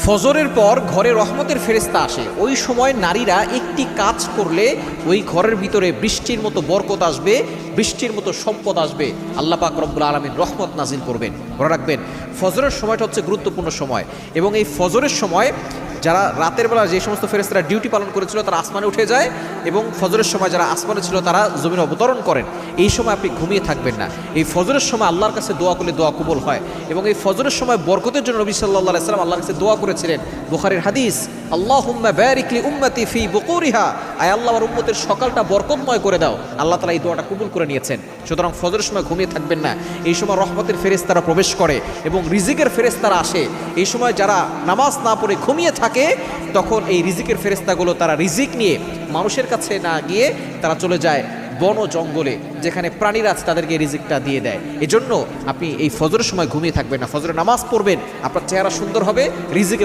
ফজরের পর ঘরে রহমতের ফেরেশতা আসে। ওই সময় নারীরা একটি কাজ করলে ওই ঘরের ভিতরে বৃষ্টির মতো বরকত আসবে, বৃষ্টির মতো সম্পদ আসবে। আল্লাহ পাক রব্বুল আলামিন রহমত নাজিল করবেন। মনে রাখবেন, ফজরের সময়টা হচ্ছে গুরুত্বপূর্ণ সময়, এবং এই ফজরের সময় যারা রাতের বেলা যে সমস্ত ফেরেশতারা ডিউটি পালন করেছিল তারা আসমানে উঠে যায়, এবং ফজরের সময় যারা আসমানে ছিল তারা জমিনে অবতরণ করেন। এই সময় আপনি ঘুমিয়ে থাকবেন না। এই ফজরের সময় আল্লাহর কাছে দোয়া করলে দোয়া কবুল হয়, এবং এই ফজরের সময় বরকতের জন্য নবী সাল্লাল্লাহু আলাইহি ওয়াসাল্লাম আল্লাহর কাছে দোয়া করেছিলেন। বুখারীর হাদিস, আল্লাহুম্মা বারিক লি উম্মতি ফি বুকুরিহা, আয় আল্লাহ আমার উম্মতের সকালটা বরকতময় করে দাও। আল্লাহ তাআলা এই দোয়াটা কবুল করে নিয়েছেন। সুতরাং ফজরের সময় ঘুমিয়ে থাকবেন না। এই সময় রহমতের ফেরেশতারা প্রবেশ করে এবং রিজিকের ফেরেশতারা আসে। এই সময় যারা নামাজ না পড়ে ঘুমিয়ে থাকে, তখন এই রিজিকের ফেরেশতাগুলো তারা রিজিক নিয়ে মানুষের কাছে না গিয়ে তারা চলে যায় বন জঙ্গলে, যেখানে প্রাণীরা আছে, তাদেরকে রিজিকটা দিয়ে দেয়। এজন্য আপনি এই ফজরের সময় ঘুমিয়ে থাকবেন না, ফজরের নামাজ পড়বেন, আপনার চেহারা সুন্দর হবে, রিজিকে